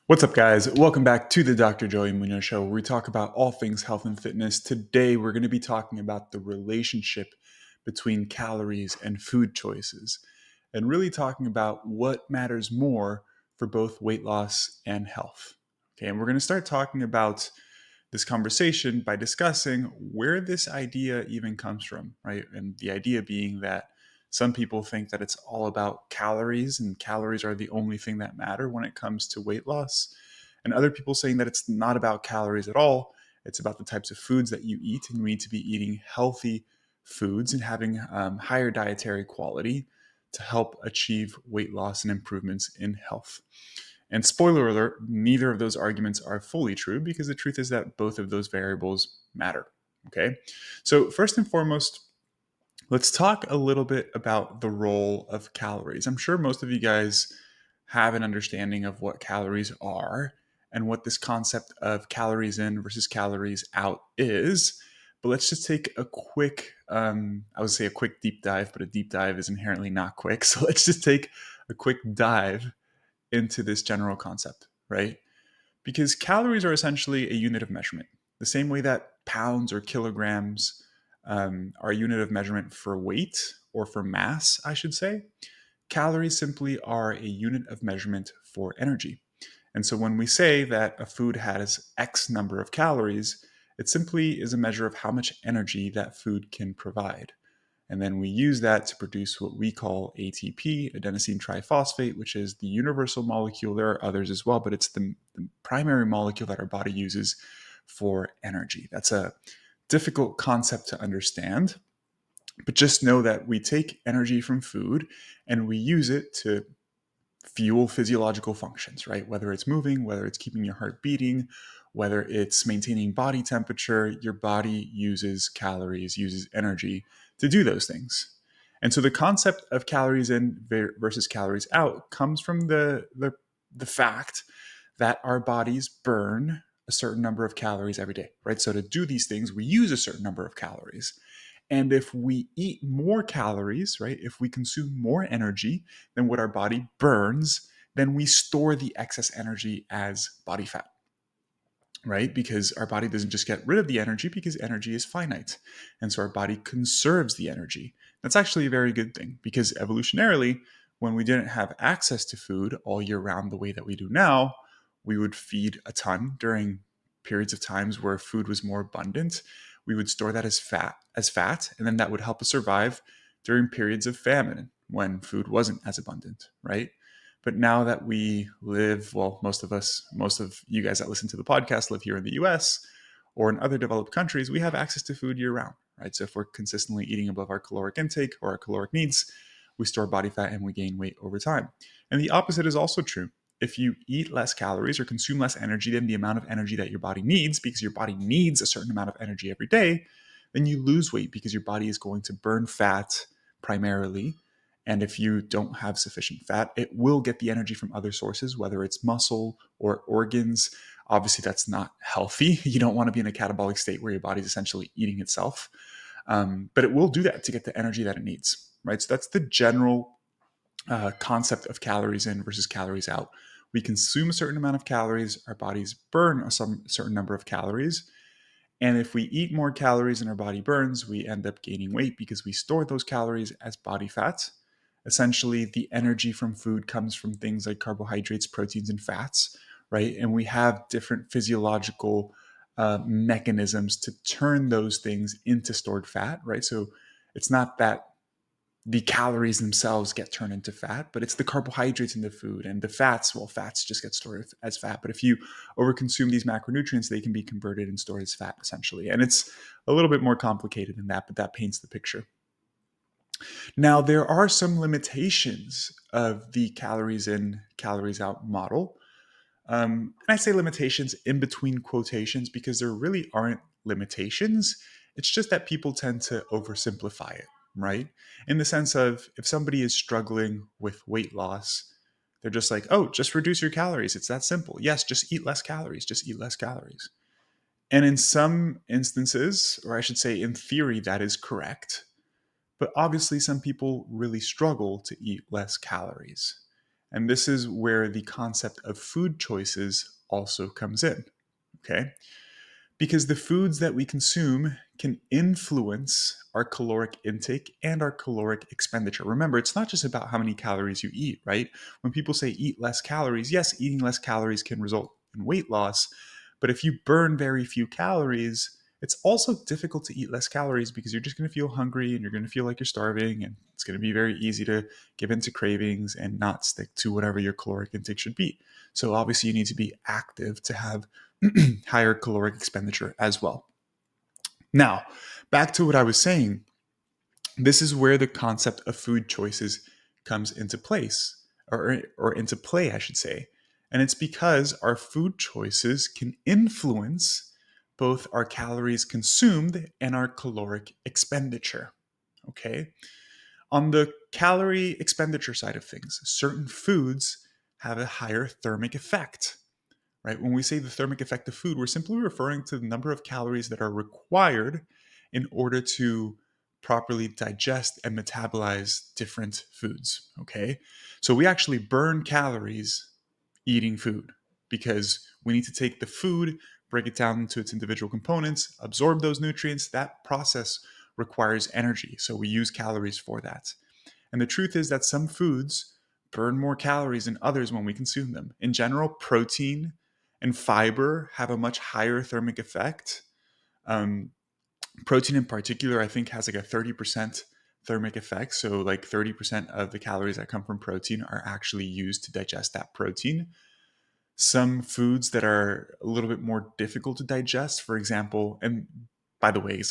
What's up, guys? Welcome back to the Dr. Joey Munoz Show, where we talk about all things health and fitness. Today, we're going to be talking about the relationship between calories and food choices, and really talking about what matters more for both weight loss and health. Okay, and we're going to start talking about this conversation by discussing where this idea even comes from, right? And the idea being that some people think that it's all about calories and calories are the only thing that matter when it comes to weight loss. And other people saying that it's not about calories at all. It's about the types of foods that you eat, and we need to be eating healthy foods and having higher dietary quality to help achieve weight loss and improvements in health. And spoiler alert, neither of those arguments are fully true because the truth is that both of those variables matter. Okay. So, first and foremost, let's talk a little bit about the role of calories. I'm sure most of you guys have an understanding of what calories are and what this concept of calories in versus calories out is. But let's just take a quick, I would say a quick deep dive, but a deep dive is inherently not quick. So let's just take a quick dive into this general concept, right? Because calories are essentially a unit of measurement, the same way that pounds or kilograms are a unit of measurement for weight or for mass, I should say. Calories simply are a unit of measurement for energy. And so when we say that a food has X number of calories, it simply is a measure of how much energy that food can provide. And then we use that to produce what we call ATP, adenosine triphosphate, which is the universal molecule. There are others as well, but it's the primary molecule that our body uses for energy. That's a difficult concept to understand, but just know that we take energy from food and we use it to fuel physiological functions, right? Whether it's moving, whether it's keeping your heart beating, whether it's maintaining body temperature, your body uses calories, uses energy to do those things. And so the concept of calories in versus calories out comes from the fact that our bodies burn a certain number of calories every day, right? So to do these things, we use a certain number of calories. And if we eat more calories, right, if we consume more energy than what our body burns, then we store the excess energy as body fat, right? Because our body doesn't just get rid of the energy because energy is finite. And so our body conserves the energy. That's actually a very good thing because evolutionarily, when we didn't have access to food all year round the way that we do now, we would feed a ton during periods of times where food was more abundant. We would store that as fat, and then that would help us survive during periods of famine when food wasn't as abundant, right? But now that we live, well, most of you guys that listen to the podcast live here in the US or in other developed countries, we have access to food year round, right? So if we're consistently eating above our caloric intake or our caloric needs, we store body fat and we gain weight over time. And the opposite is also true. If you eat less calories or consume less energy than the amount of energy that your body needs, because your body needs a certain amount of energy every day, then you lose weight because your body is going to burn fat primarily. And if you don't have sufficient fat, it will get the energy from other sources, whether it's muscle or organs. Obviously, that's not healthy. You don't want to be in a catabolic state where your body's essentially eating itself. But it will do that to get the energy that it needs, right? So that's the general concept of calories in versus calories out. We consume a certain amount of calories, our bodies burn a certain number of calories. And if we eat more calories than our body burns, we end up gaining weight because we store those calories as body fat. Essentially, the energy from food comes from things like carbohydrates, proteins, and fats, right? And we have different physiological mechanisms to turn those things into stored fat, right? So it's not that the calories themselves get turned into fat, but it's the carbohydrates in the food and the fats. Well, fats just get stored as fat, but if you overconsume these macronutrients, they can be converted and stored as fat essentially. And it's a little bit more complicated than that, but that paints the picture. Now, there are some limitations of the calories in, calories out model. And I say limitations in between quotations because there really aren't limitations. It's just that people tend to oversimplify it, right? In the sense of if somebody is struggling with weight loss, they're just like, oh, just reduce your calories. It's that simple. Yes, just eat less calories. Just eat less calories. And in some instances, or I should say in theory, that is correct. But obviously, some people really struggle to eat less calories. And this is where the concept of food choices also comes in, okay? Because the foods that we consume can influence our caloric intake and our caloric expenditure. Remember, it's not just about how many calories you eat, right? When people say eat less calories, yes, eating less calories can result in weight loss, but if you burn very few calories, it's also difficult to eat less calories because you're just going to feel hungry and you're going to feel like you're starving, and it's going to be very easy to give into cravings and not stick to whatever your caloric intake should be. So obviously you need to be active to have higher caloric expenditure as well. Now, back to what I was saying, this is where the concept of food choices comes into place, or into play, I should say. And it's because our food choices can influence both our calories consumed and our caloric expenditure. Okay. On the calorie expenditure side of things, certain foods have a higher thermic effect, right? When we say the thermic effect of food, we're simply referring to the number of calories that are required in order to properly digest and metabolize different foods, okay? So we actually burn calories eating food because we need to take the food, break it down into its individual components, absorb those nutrients. That process requires energy. So we use calories for that. And the truth is that some foods burn more calories than others when we consume them. In general, protein and fiber have a much higher thermic effect. Um, Protein in particular, I think, has like a 30% thermic effect. So, like 30% of the calories that come from protein are actually used to digest that protein. Some foods that are a little bit more difficult to digest, for example, and by the way,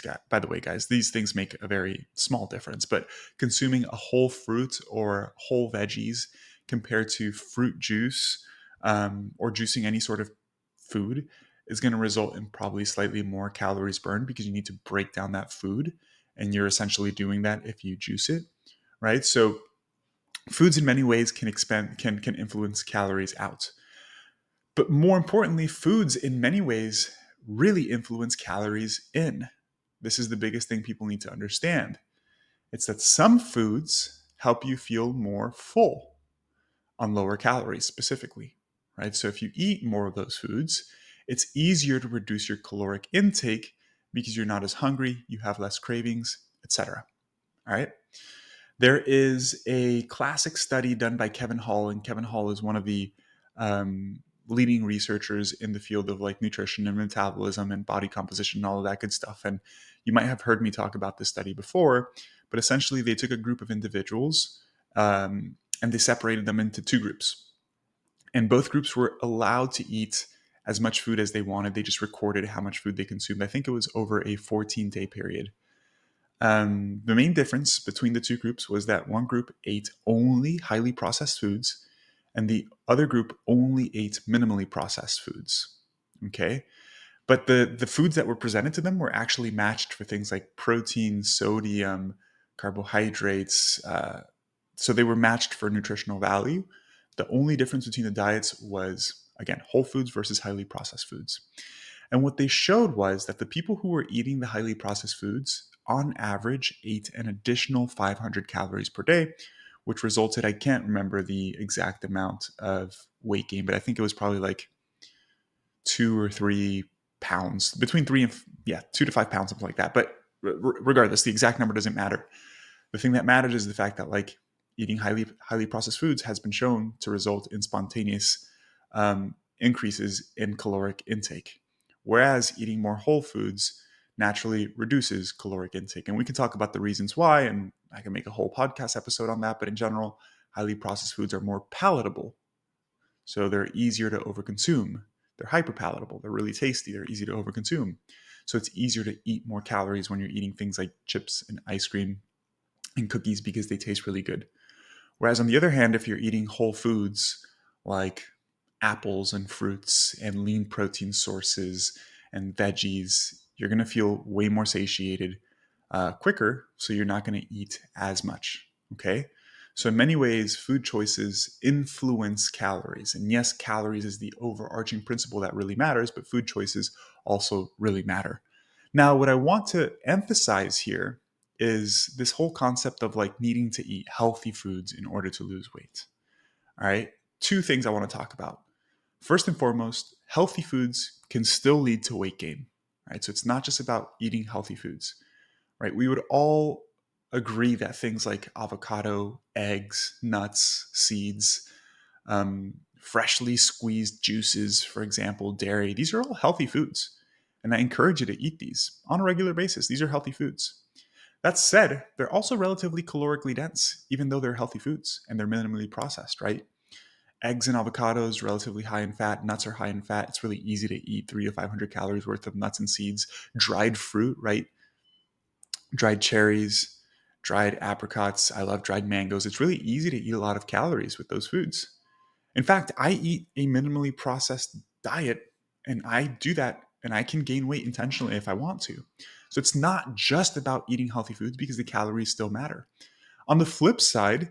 guys, these things make a very small difference. But consuming a whole fruit or whole veggies compared to fruit juice, or juicing any sort of food is going to result in probably slightly more calories burned because you need to break down that food, and you're essentially doing that if you juice it, right? So foods in many ways can influence calories out. But more importantly, foods in many ways really influence calories in. This is the biggest thing people need to understand. It's that some foods help you feel more full on lower calories specifically, right? So if you eat more of those foods, it's easier to reduce your caloric intake because you're not as hungry, you have less cravings, etc. All right? There is a classic study done by Kevin Hall, and Kevin Hall is one of the leading researchers in the field of like nutrition and metabolism and body composition and all of that good stuff. And you might have heard me talk about this study before, but essentially they took a group of individuals, and they separated them into two groups. And both groups were allowed to eat as much food as they wanted. They just recorded how much food they consumed. I think it was over a 14-day period. The main difference between the two groups was that one group ate only highly processed foods and the other group only ate minimally processed foods. Okay. But the foods that were presented to them were actually matched for things like protein, sodium, carbohydrates. So they were matched for nutritional value. The only difference between the diets was, again, whole foods versus highly processed foods. And what they showed was that the people who were eating the highly processed foods, on average, ate an additional 500 calories per day, which resulted, I can't remember the exact amount of weight gain, but I think it was probably like 2 or 3 pounds, between 2 to 5 pounds, something like that. But regardless, the exact number doesn't matter. The thing that matters is the fact that like eating highly processed foods has been shown to result in spontaneous increases in caloric intake, whereas eating more whole foods naturally reduces caloric intake. And we can talk about the reasons why, and I can make a whole podcast episode on that. But in general, highly processed foods are more palatable, so they're easier to overconsume. They're hyper palatable. They're really tasty. They're easy to overconsume. So it's easier to eat more calories when you're eating things like chips and ice cream and cookies because they taste really good. Whereas on the other hand, if you're eating whole foods like apples and fruits and lean protein sources and veggies, you're going to feel way more satiated quicker. So you're not going to eat as much. Okay. So in many ways, food choices influence calories. And yes, calories is the overarching principle that really matters, but food choices also really matter. Now, what I want to emphasize here is this whole concept of like needing to eat healthy foods in order to lose weight. All right. Two things I want to talk about. First and foremost, healthy foods can still lead to weight gain. Right. So it's not just about eating healthy foods. Right. We would all agree that things like avocado, eggs, nuts, seeds, freshly squeezed juices, for example, dairy, these are all healthy foods. And I encourage you to eat these on a regular basis. These are healthy foods. That said, they're also relatively calorically dense, even though they're healthy foods and they're minimally processed, right? Eggs and avocados, relatively high in fat. Nuts are high in fat. It's really easy to eat 300 to 500 calories worth of nuts and seeds. Dried fruit, right? Dried cherries, dried apricots. I love dried mangoes. It's really easy to eat a lot of calories with those foods. In fact, I eat a minimally processed diet and I do that and I can gain weight intentionally if I want to. So it's not just about eating healthy foods because the calories still matter. On the flip side,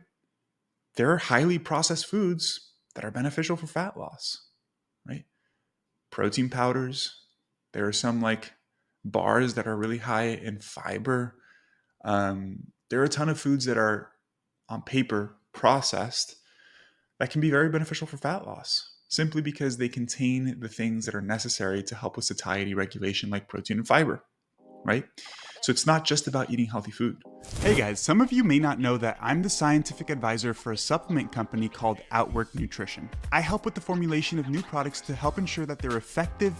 there are highly processed foods that are beneficial for fat loss, right? Protein powders. There are some like bars that are really high in fiber. There are a ton of foods that are on paper processed that can be very beneficial for fat loss simply because they contain the things that are necessary to help with satiety regulation, like protein and fiber, right? So it's not just about eating healthy food. Hey guys, some of you may not know that I'm the scientific advisor for a supplement company called Outwork Nutrition. I help with the formulation of new products to help ensure that they're effective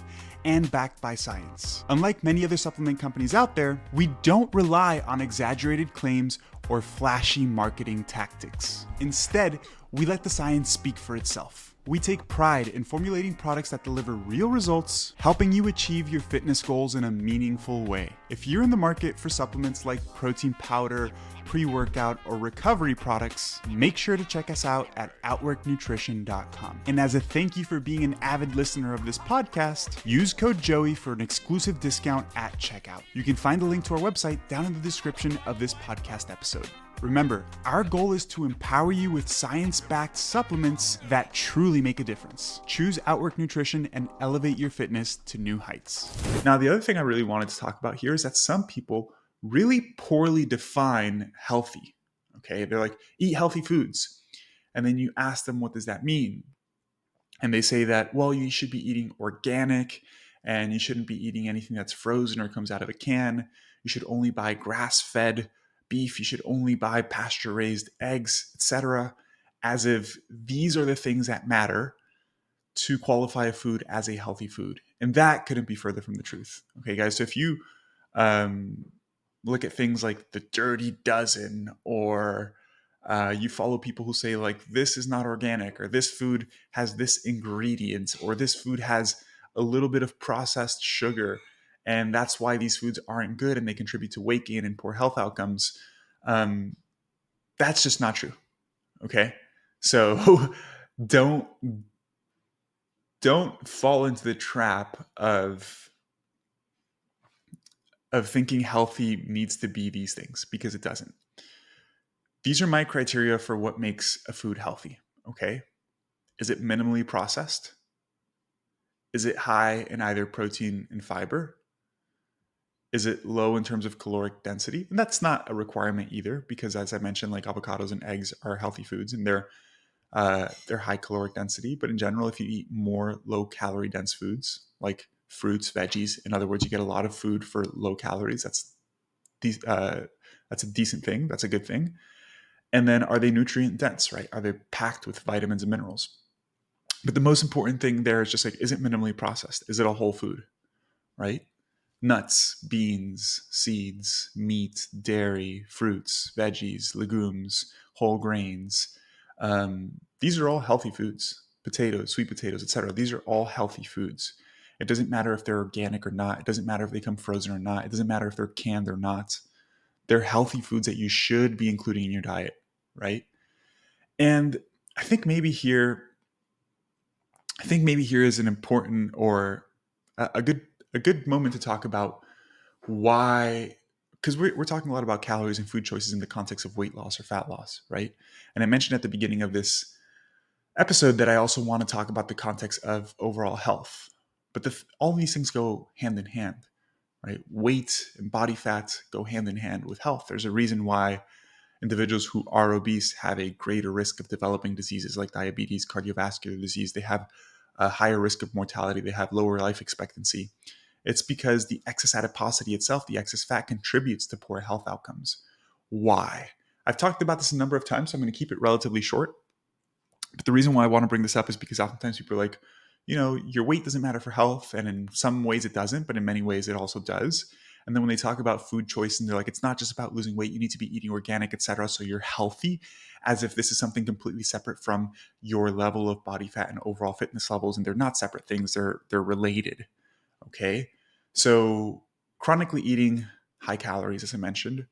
and backed by science. Unlike many other supplement companies out there, we don't rely on exaggerated claims or flashy marketing tactics. Instead, we let the science speak for itself. We take pride in formulating products that deliver real results, helping you achieve your fitness goals in a meaningful way. If you're in the market for supplements like protein powder, pre-workout, or recovery products, make sure to check us out at outworknutrition.com. And as a thank you for being an avid listener of this podcast, use code Joey for an exclusive discount at checkout. You can find the link to our website down in the description of this podcast episode. Remember, our goal is to empower you with science-backed supplements that truly make a difference. Choose Outwork Nutrition and elevate your fitness to new heights. Now, the other thing I really wanted to talk about here is that some people really poorly define healthy. Okay, they're like, eat healthy foods. And then you ask them, what does that mean? And they say that, well, you should be eating organic and you shouldn't be eating anything that's frozen or comes out of a can. You should only buy grass-fed beef. You should only buy pasture-raised eggs, etc. As if these are the things that matter to qualify a food as a healthy food. And that couldn't be further from the truth. Okay, guys, so if you look at things like the Dirty Dozen, or you follow people who say like, this is not organic, or this food has this ingredient, or this food has a little bit of processed sugar, and that's why these foods aren't good and they contribute to weight gain and poor health outcomes. That's just not true. Okay, so don't fall into the trap of thinking healthy needs to be these things, because it doesn't. These are my criteria for what makes a food healthy. Okay, is it minimally processed? Is it high in either protein and fiber? Is it low in terms of caloric density? And that's not a requirement either, because as I mentioned, like avocados and eggs are healthy foods and they're high caloric density. But in general, if you eat more low calorie dense foods like fruits, veggies, in other words, you get a lot of food for low calories. That's a decent thing. That's a good thing. And then, are they nutrient dense? Right? Are they packed with vitamins and minerals? But the most important thing there is just like, is it minimally processed? Is it a whole food? Right? Nuts, beans, seeds, meat, dairy, fruits, veggies, legumes, whole grains. These are all healthy foods. Potatoes, sweet potatoes, etc. These are all healthy foods. It doesn't matter if they're organic or not. It doesn't matter if they come frozen or not. It doesn't matter if they're canned or not. They're healthy foods that you should be including in your diet, right? And I think maybe here is an important, or a good moment to talk about why, because we're talking a lot about calories and food choices in the context of weight loss or fat loss, right? And I mentioned at the beginning of this episode that I also want to talk about the context of overall health. But all these things go hand in hand, right? Weight and body fat go hand in hand with health. There's a reason why Individuals who are obese have a greater risk of developing diseases like diabetes, cardiovascular disease. They have a higher risk of mortality. They have lower life expectancy. It's because the excess adiposity itself, the excess fat, contributes to poor health outcomes. Why? I've talked about this a number of times, so I'm going to keep it relatively short. But the reason why I want to bring this up is because oftentimes people are like, your weight doesn't matter for health. And in some ways it doesn't, but in many ways it also does. And then when they talk about food choice and they're like, it's not just about losing weight, you need to be eating organic, etc. So you're healthy, as if this is something completely separate from your level of body fat and overall fitness levels. And they're not separate things, they're related. Okay. So chronically eating high calories, as I mentioned,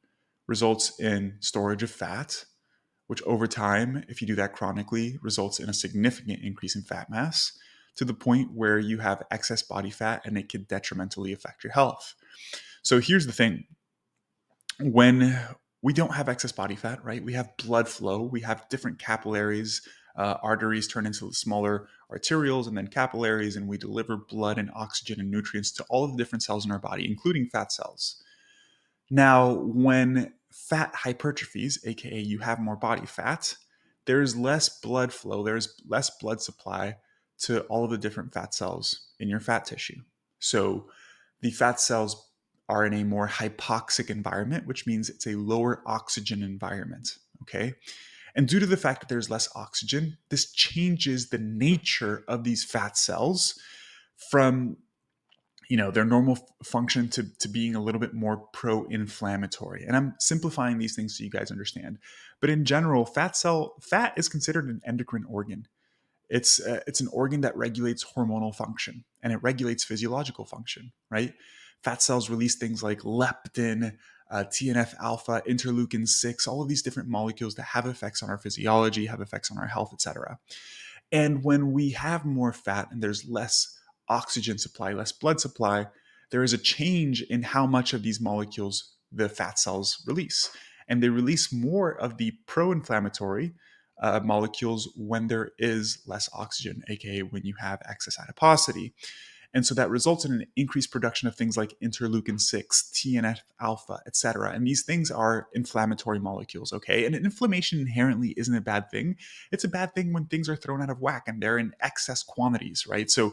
results in storage of fat, which over time, if you do that chronically, results in a significant increase in fat mass to the point where you have excess body fat and it could detrimentally affect your health. So here's the thing. When we don't have excess body fat, right? We have blood flow, we have different capillaries, arteries turn into smaller arterioles and then capillaries, and we deliver blood and oxygen and nutrients to all of the different cells in our body, including fat cells. Now, when fat hypertrophies, aka you have more body fat, there's less blood flow, there's less blood supply to all of the different fat cells in your fat tissue. So the fat cells are in a more hypoxic environment, which means it's a lower oxygen environment. Okay. And due to the fact that there's less oxygen, this changes the nature of these fat cells from their normal function to being a little bit more pro-inflammatory. And I'm simplifying these things so you guys understand. But in general, fat is considered an endocrine organ. It's an organ that regulates hormonal function and it regulates physiological function, right? Fat cells release things like leptin, TNF alpha, interleukin 6, all of these different molecules that have effects on our physiology, have effects on our health, etc. And when we have more fat and there's less oxygen supply, less blood supply, there is a change in how much of these molecules the fat cells release. And they release more of the pro inflammatory molecules when there is less oxygen, aka when you have excess adiposity. And so that results in an increased production of things like interleukin 6, TNF alpha, etc. And these things are inflammatory molecules, okay? And inflammation inherently isn't a bad thing. It's a bad thing when things are thrown out of whack and they're in excess quantities, right? So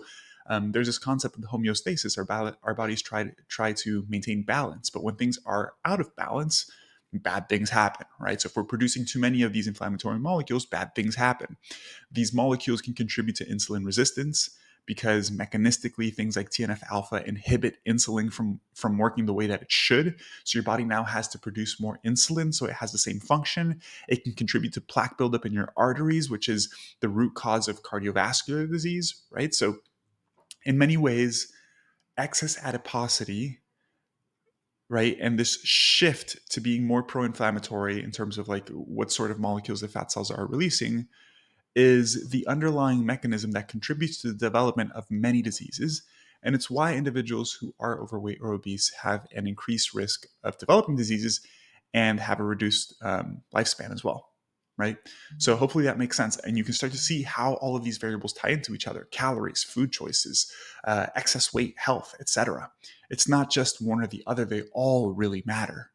there's this concept of homeostasis. Our bodies try to maintain balance, but when things are out of balance, bad things happen, right? So if we're producing too many of these inflammatory molecules, bad things happen. These molecules can contribute to insulin resistance because mechanistically things like TNF alpha inhibit insulin from working the way that it should. So your body now has to produce more insulin so it has the same function. It can contribute to plaque buildup in your arteries, which is the root cause of cardiovascular disease, right? So in many ways, excess adiposity, right, and this shift to being more pro-inflammatory in terms of like what sort of molecules the fat cells are releasing is the underlying mechanism that contributes to the development of many diseases. And it's why individuals who are overweight or obese have an increased risk of developing diseases and have a reduced lifespan as well, right? So hopefully that makes sense. And you can start to see how all of these variables tie into each other: calories, food choices, excess weight, health, etc. It's not just one or the other. They all really matter,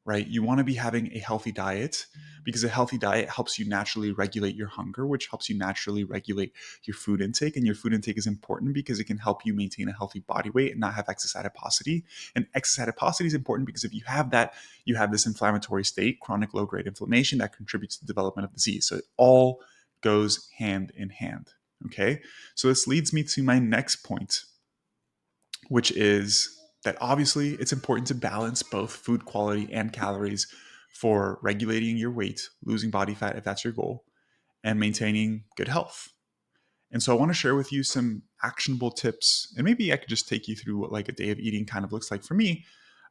right? You want to be having a healthy diet because a healthy diet helps you naturally regulate your hunger, which helps you naturally regulate your food intake. And your food intake is important because it can help you maintain a healthy body weight and not have excess adiposity. And excess adiposity is important because if you have that, you have this inflammatory state, chronic low-grade inflammation that contributes to the development of disease. So it all goes hand in hand. Okay, so this leads me to my next point, which is that obviously it's important to balance both food quality and calories for regulating your weight, losing body fat if that's your goal, and maintaining good health. And so I want to share with you some actionable tips, and maybe I could just take you through what like a day of eating kind of looks like for me,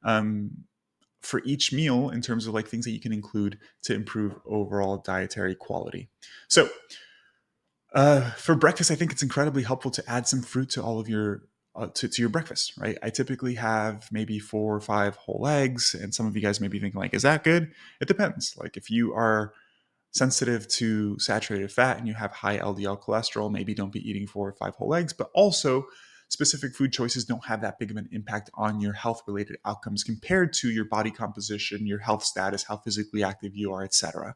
for each meal in terms of like things that you can include to improve overall dietary quality. So for breakfast, I think it's incredibly helpful to add some fruit to all of your to your breakfast, right? I typically have maybe 4 or 5 whole eggs, and some of you guys may be thinking like, is that good? It depends. Like if you are sensitive to saturated fat and you have high LDL cholesterol, maybe don't be eating 4 or 5 whole eggs. But also, specific food choices don't have that big of an impact on your health related outcomes compared to your body composition, your health status, how physically active you are, etc.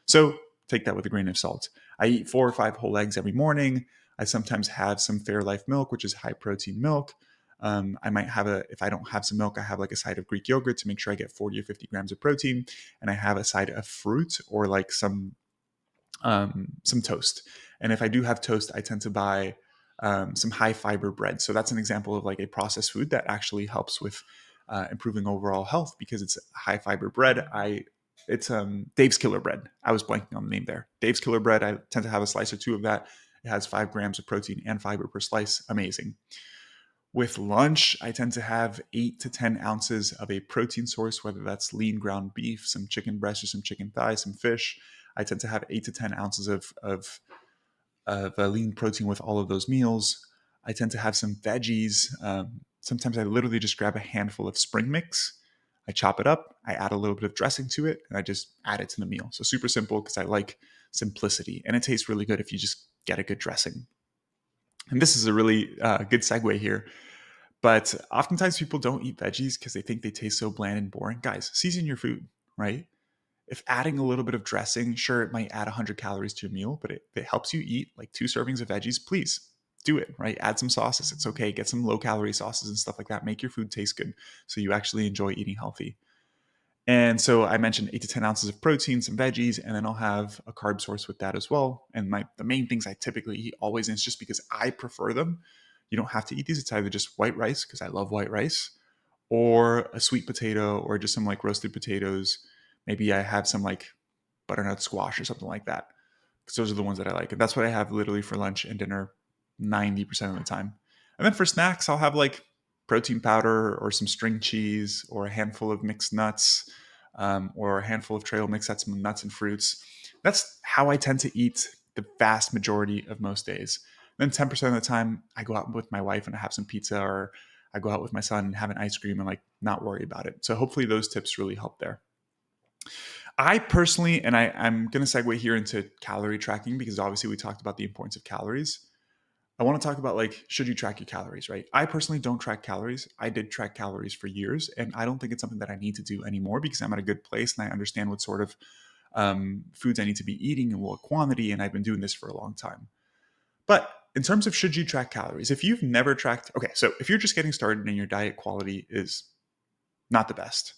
So take that with a grain of salt. I eat 4 or 5 whole eggs every morning. I sometimes have some Fairlife milk, which is high protein milk. I might have if I don't have some milk, I have like a side of Greek yogurt to make sure I get 40 or 50 grams of protein. And I have a side of fruit or like some toast. And if I do have toast, I tend to buy some high fiber bread. So that's an example of like a processed food that actually helps with improving overall health because it's high fiber bread. It's Dave's Killer Bread. I was blanking on the name there. Dave's Killer Bread. I tend to have a slice or two of that. It has 5 grams of protein and fiber per slice. Amazing. With lunch, I tend to have 8 to 10 ounces of a protein source, whether that's lean ground beef, some chicken breast or some chicken thigh, some fish. I tend to have 8 to 10 ounces of lean protein with all of those meals. I tend to have some veggies. Sometimes I literally just grab a handful of spring mix. I chop it up. I add a little bit of dressing to it, and I just add it to the meal. So super simple because I like simplicity, and it tastes really good if you just get a good dressing. And this is a really good segue here. But oftentimes people don't eat veggies because they think they taste so bland and boring. Guys, season your food, right? If adding a little bit of dressing, sure, it might add 100 calories to a meal, but if it helps you eat like 2 servings of veggies, please do it, right? Add some sauces. It's okay. Get some low calorie sauces and stuff like that. Make your food taste good so you actually enjoy eating healthy. And so I mentioned 8 to 10 ounces of protein, some veggies, and then I'll have a carb source with that as well. And the main things I typically eat always, and it's just because I prefer them. You don't have to eat these. It's either just white rice, because I love white rice, or a sweet potato, or just some like roasted potatoes. Maybe I have some like butternut squash or something like that, because those are the ones that I like. And that's what I have literally for lunch and dinner 90% of the time. And then for snacks, I'll have like protein powder or some string cheese or a handful of mixed nuts, or a handful of trail mix, that's some nuts and fruits. That's how I tend to eat the vast majority of most days. Then 10% of the time, I go out with my wife and I have some pizza, or I go out with my son and have an ice cream and like not worry about it. So hopefully those tips really help there. I personally, and I'm going to segue here into calorie tracking because obviously we talked about the importance of calories. I want to talk about like, should you track your calories, right? I personally don't track calories. I did track calories for years, and I don't think it's something that I need to do anymore because I'm at a good place and I understand what sort of foods I need to be eating and what quantity, and I've been doing this for a long time. But in terms of should you track calories, if you've never tracked, okay, so if you're just getting started and your diet quality is not the best,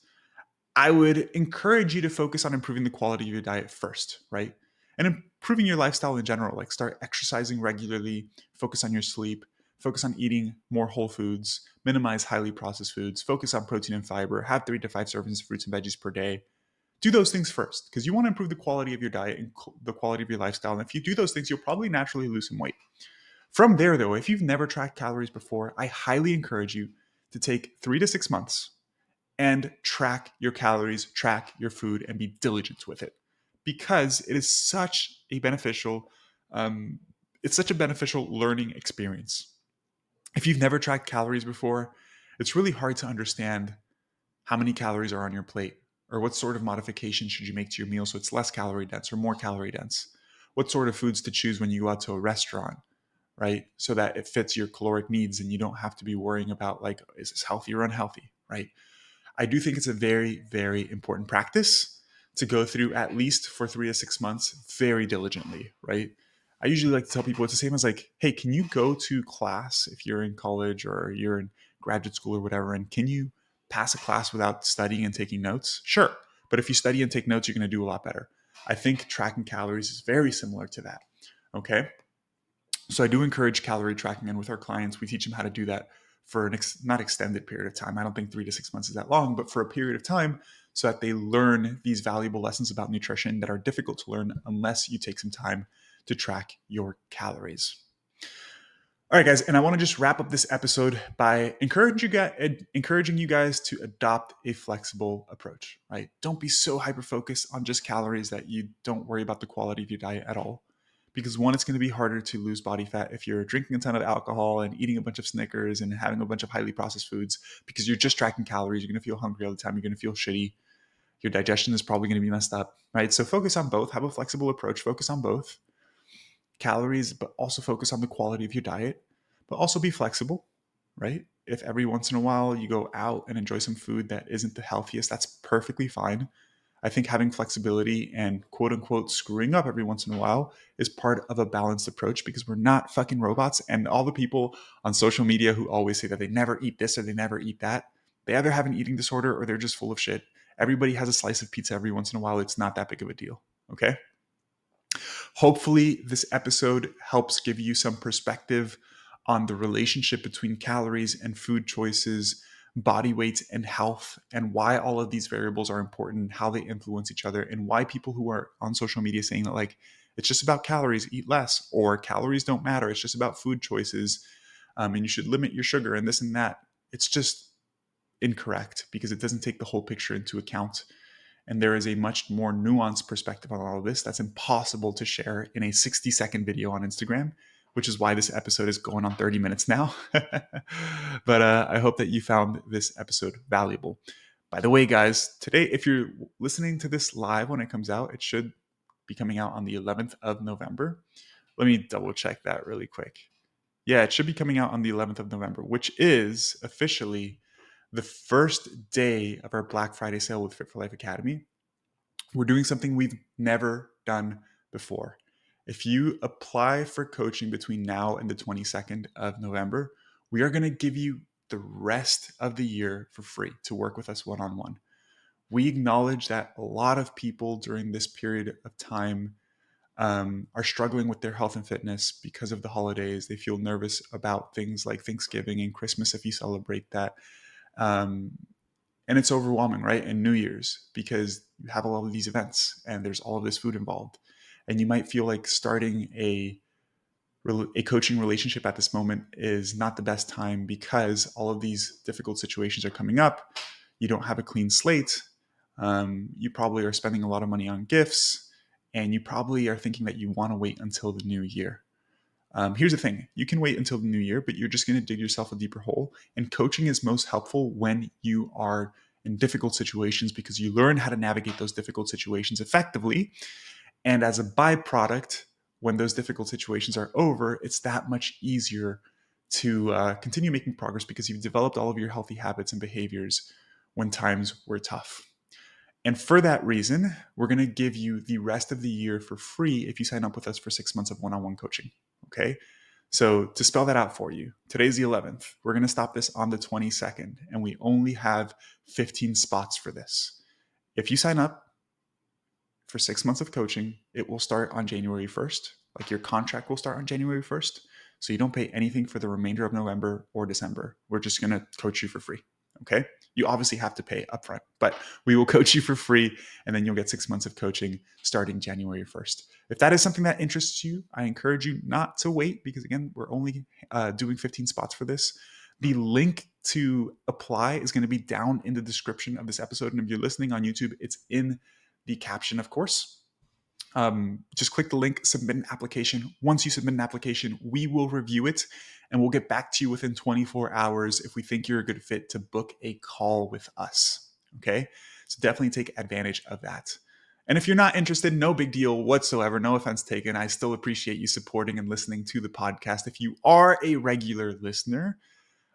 I would encourage you to focus on improving the quality of your diet first, right? And improving your lifestyle in general, like start exercising regularly, focus on your sleep, focus on eating more whole foods, minimize highly processed foods, focus on protein and fiber, have 3 to 5 servings of fruits and veggies per day. Do those things first because you want to improve the quality of your diet and the quality of your lifestyle. And if you do those things, you'll probably naturally lose some weight. From there, though, if you've never tracked calories before, I highly encourage you to take 3 to 6 months and track your calories, track your food, and be diligent with it, because it is such a beneficial, it's such a beneficial learning experience. If you've never tracked calories before, it's really hard to understand how many calories are on your plate, or what sort of modifications should you make to your meal so it's less calorie dense or more calorie dense. What sort of foods to choose when you go out to a restaurant, right? So that it fits your caloric needs and you don't have to be worrying about like, is this healthy or unhealthy, right? I do think it's a very, very important practice to go through at least for 3 to 6 months very diligently, right? I usually like to tell people it's the same as like, hey, can you go to class if you're in college or you're in graduate school or whatever, and can you pass a class without studying and taking notes? Sure. But if you study and take notes, you're going to do a lot better. I think tracking calories is very similar to that. Okay. So I do encourage calorie tracking, and with our clients, we teach them how to do that for an not extended period of time. I don't think 3 to 6 months is that long, but for a period of time so that they learn these valuable lessons about nutrition that are difficult to learn unless you take some time to track your calories. All right, guys, and I want to just wrap up this episode by encouraging you guys to adopt a flexible approach, right? Don't be so hyper-focused on just calories that you don't worry about the quality of your diet at all. Because one, it's going to be harder to lose body fat if you're drinking a ton of alcohol and eating a bunch of Snickers and having a bunch of highly processed foods, because you're just tracking calories. You're going to feel hungry all the time. You're going to feel shitty. Your digestion is probably going to be messed up, right? So focus on both. Have a flexible approach. Focus on both calories, but also focus on the quality of your diet, but also be flexible. right? If every once in a while you go out and enjoy some food that isn't the healthiest, that's perfectly fine. I think having flexibility and quote unquote screwing up every once in a while is part of a balanced approach, because we're not fucking robots. And all the people on social media who always say that they never eat this or they never eat that, they either have an eating disorder or they're just full of shit. Everybody has a slice of pizza every once in a while. It's not that big of a deal. Okay. Hopefully, this episode helps give you some perspective on the relationship between calories and food choices, body weight and health, and why all of these variables are important, how they influence each other, and why people who are on social media saying that, like, it's just about calories, eat less, or calories don't matter, it's just about food choices, and you should limit your sugar and this and that. It's just incorrect, because it doesn't take the whole picture into account. And there is a much more nuanced perspective on all of this that's impossible to share in a 60-second video on Instagram, which is why this episode is going on 30 minutes now. But I hope that you found this episode valuable. By the way, guys, today, if you're listening to this live when it comes out, it should be coming out on the 11th of November. Let me double check that really quick. Yeah, it should be coming out on the 11th of November, which is officially the first day of our Black Friday sale with Fit for Life Academy. We're doing something we've never done before. If you apply for coaching between now and the 22nd of November, we are going to give you the rest of the year for free to work with us one-on-one. We acknowledge that a lot of people during this period of time are struggling with their health and fitness because of the holidays. They feel nervous about things like Thanksgiving and Christmas if you celebrate that. Um, and it's overwhelming, right? And New Year's, because you have all of these events and there's all of this food involved. And you might feel like starting a coaching relationship at this moment is not the best time, because all of these difficult situations are coming up. You don't have a clean slate. You probably are spending a lot of money on gifts, and you probably are thinking that you want to wait until the new year. Here's the thing: you can wait until the new year, but you're just going to dig yourself a deeper hole. And coaching is most helpful when you are in difficult situations, because you learn how to navigate those difficult situations effectively. And as a byproduct, when those difficult situations are over, it's that much easier to continue making progress, because you've developed all of your healthy habits and behaviors when times were tough. And for that reason, we're going to give you the rest of the year for free if you sign up with us for 6 months of one-on-one coaching. Okay. So to spell that out for you, today's the 11th. We're going to stop this on the 22nd, and we only have 15 spots for this. If you sign up for 6 months of coaching, it will start on January 1st. Like, your contract will start on January 1st. So you don't pay anything for the remainder of November or December. We're just going to coach you for free. Okay. You obviously have to pay upfront, but we will coach you for free, and then you'll get 6 months of coaching starting January 1st. If that is something that interests you, I encourage you not to wait, because again, we're only doing 15 spots for this. The link to apply is going to be down in the description of this episode. And if you're listening on YouTube, it's in the caption, of course. Just click the link, submit an application. Once you submit an application, we will review it, and we'll get back to you within 24 hours if we think you're a good fit to book a call with us. Okay. So definitely take advantage of that. And if you're not interested, no big deal whatsoever. No offense taken. I still appreciate you supporting and listening to the podcast. If you are a regular listener,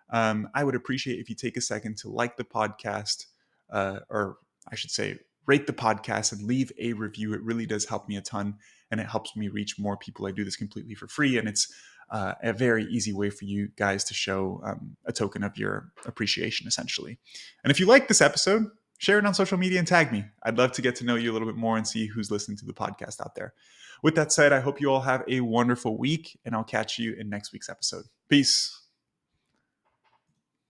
I would appreciate if you take a second to like the podcast, or I should say, rate the podcast and leave a review. It really does help me a ton, and it helps me reach more people. I do this completely for free, and it's a very easy way for you guys to show a token of your appreciation, essentially. And if you like this episode, share it on social media and tag me. I'd love to get to know you a little bit more and see who's listening to the podcast out there. With that said, I hope you all have a wonderful week, and I'll catch you in next week's episode. Peace.